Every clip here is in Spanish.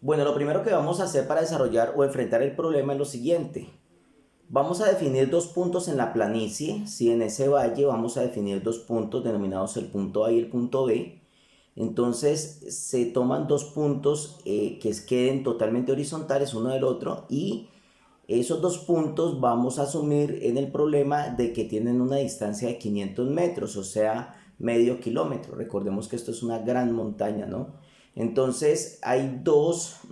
Bueno, lo primero que vamos a hacer para desarrollar o enfrentar el problema es lo siguiente. Vamos a definir dos puntos en la planicie, ¿sí? En ese valle vamos a definir dos puntos denominados el punto A y el punto B. Entonces se toman dos puntos que queden totalmente horizontales uno del otro y esos dos puntos vamos a asumir en el problema de que tienen una distancia de 500 metros, o sea, medio kilómetro. Recordemos que esto es una gran montaña, ¿no? Entonces hay dos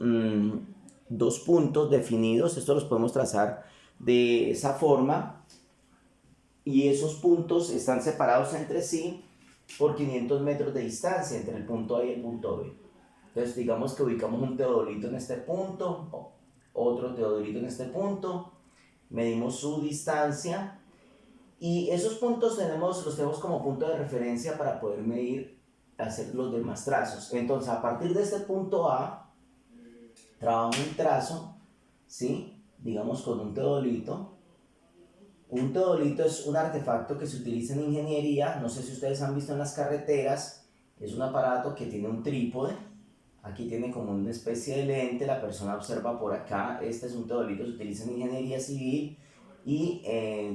puntos definidos, esto los podemos trazar de esa forma y esos puntos están separados entre sí por 500 metros de distancia entre el punto A y el punto B. Entonces digamos que ubicamos un teodolito en este punto, otro teodolito en este punto, medimos su distancia y esos puntos los tenemos como punto de referencia para poder medir, hacer los demás trazos. Entonces a partir de este punto A, trabajo un trazo, ¿sí? Digamos con un teodolito. Un teodolito es un artefacto que se utiliza en ingeniería, no sé si ustedes han visto en las carreteras, es un aparato que tiene un trípode, aquí tiene como una especie de lente, la persona observa por acá, este es un teodolito que se utiliza en ingeniería civil y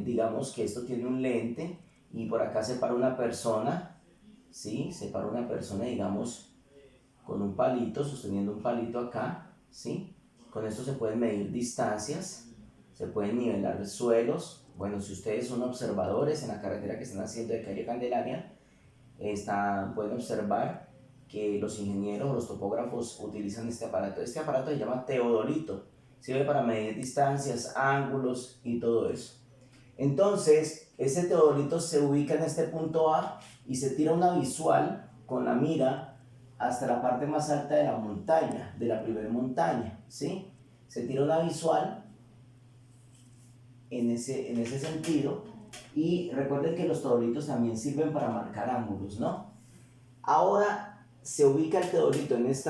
digamos que esto tiene un lente y por acá se para una persona, ¿sí? Se para una persona digamos con un palito, sosteniendo un palito acá, ¿sí? Con esto se pueden medir distancias, se pueden nivelar suelos. Bueno, si ustedes son observadores en la carretera que están haciendo de calle Candelaria, pueden observar que los ingenieros o los topógrafos utilizan este aparato. Este aparato se llama teodolito, sirve para medir distancias, ángulos y todo eso. Entonces, ese teodolito se ubica en este punto A y se tira una visual con la mira hasta la parte más alta de la montaña, de la primera montaña, ¿sí? Se tira una visual en ese sentido y recuerden que los teodolitos también sirven para marcar ángulos, ¿no? Ahora se ubica el teodolito en este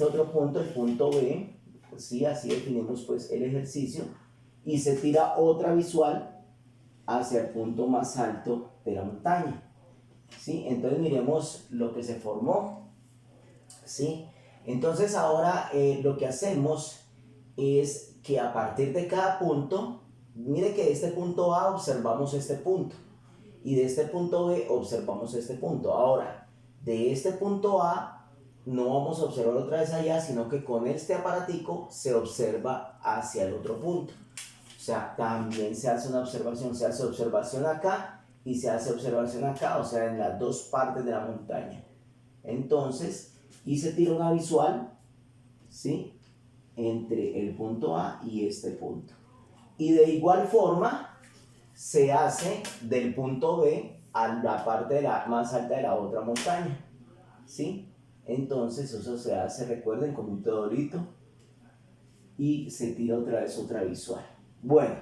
otro punto, el punto B, ¿sí? Así definimos pues el ejercicio y se tira otra visual hacia el punto más alto de la montaña, ¿sí? Entonces miremos lo que se formó, ¿sí? Entonces ahora lo que hacemos es que a partir de cada punto, mire que de este punto A observamos este punto y de este punto B observamos este punto. Ahora, de este punto A no vamos a observar otra vez allá, sino que con este aparatico se observa hacia el otro punto. O sea, también se hace observación acá y se hace observación acá, o sea, en las dos partes de la montaña. Entonces, y se tira una visual, ¿sí? Entre el punto A y este punto. Y de igual forma, se hace del punto B a la parte más alta de la otra montaña, ¿sí? Entonces, eso se hace, recuerden, con un teodolito y se tira otra vez otra visual. Bueno,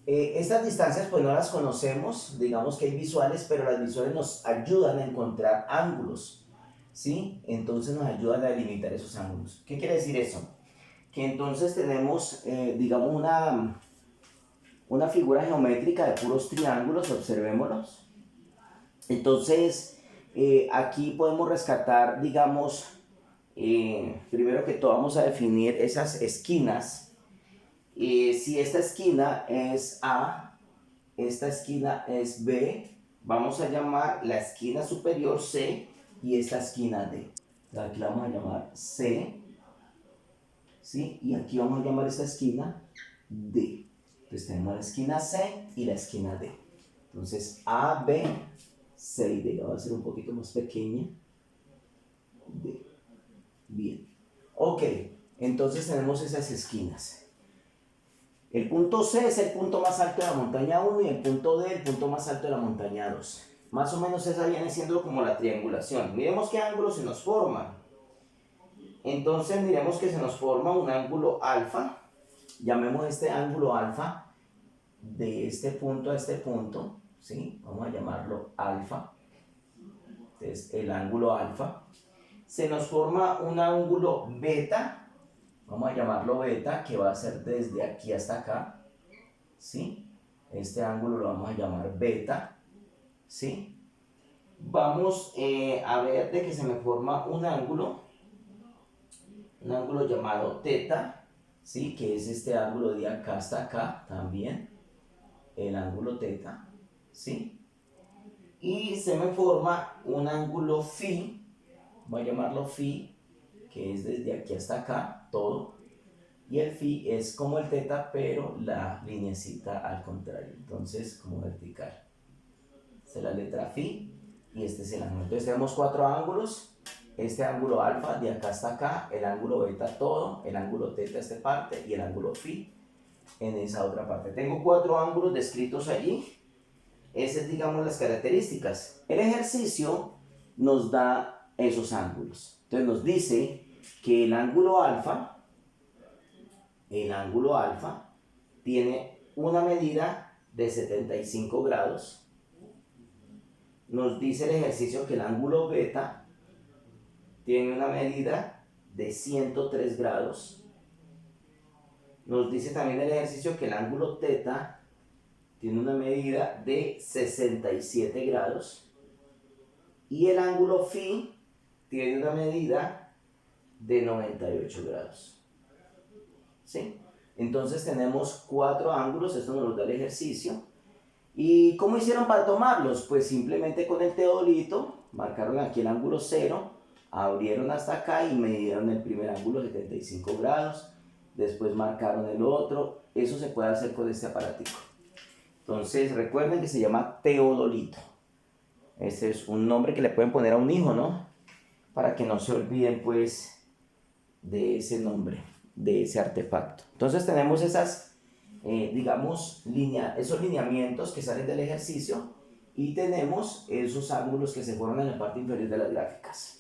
estas distancias pues no las conocemos, digamos que hay visuales, pero las visuales nos ayudan a encontrar ángulos, ¿sí? Entonces nos ayudan a delimitar esos ángulos. ¿Qué quiere decir eso? Que entonces tenemos, digamos, una figura geométrica de puros triángulos, observémoslos. Entonces, aquí podemos rescatar, digamos, primero que todo vamos a definir esas esquinas. Si esta esquina es A, esta esquina es B, vamos a llamar la esquina superior C y esta esquina D. Aquí la vamos a llamar C, ¿sí? Y aquí vamos a llamar esta esquina D. Entonces tenemos la esquina C y la esquina D. Entonces A, B, C y D. La voy a hacer un poquito más pequeña. D. Bien. Ok, entonces tenemos esas esquinas. El punto C es el punto más alto de la montaña 1 y el punto D el punto más alto de la montaña 2. Más o menos esa viene siendo como la triangulación. Miremos qué ángulo se nos forma. Entonces miremos que se nos forma un ángulo alfa. Llamemos este ángulo alfa de este punto a este punto, ¿sí? Vamos a llamarlo alfa. Entonces el ángulo alfa. Se nos forma un ángulo beta. Vamos a llamarlo beta, que va a ser desde aquí hasta acá, ¿sí? Este ángulo lo vamos a llamar beta, ¿sí? Vamos a ver de que se me forma un ángulo un ángulo llamado teta, ¿sí? Que es este ángulo de acá hasta acá también, el ángulo teta, ¿sí? Y se me forma un ángulo phi, voy a llamarlo phi, que es desde aquí hasta acá, todo, y el phi es como el teta, pero la lineecita al contrario, entonces como vertical. Esta es la letra phi y este es el ángulo. Entonces tenemos 4 ángulos, este ángulo alfa de acá hasta acá, el ángulo beta todo, el ángulo teta esta parte y el ángulo phi en esa otra parte. Tengo 4 ángulos descritos allí. Esas es, digamos, las características. El ejercicio nos da esos ángulos. Entonces nos dice que el ángulo alfa tiene una medida de 75 grados. Nos dice el ejercicio que el ángulo beta tiene una medida de 103 grados. Nos dice también el ejercicio que el ángulo teta tiene una medida de 67 grados. Y el ángulo phi tiene una medida de 98 grados. ¿Sí? Entonces tenemos 4 ángulos, esto nos lo da el ejercicio. ¿Y cómo hicieron para tomarlos? Pues simplemente con el teodolito, marcaron aquí el ángulo 0, abrieron hasta acá y midieron el primer ángulo 75 grados, después marcaron el otro. Eso se puede hacer con este aparatico. Entonces recuerden que se llama teodolito. Ese es un nombre que le pueden poner a un hijo, ¿no? Para que no se olviden pues de ese nombre, de ese artefacto. Entonces tenemos esas, digamos, esos lineamientos que salen del ejercicio y tenemos esos ángulos que se forman en la parte inferior de las gráficas.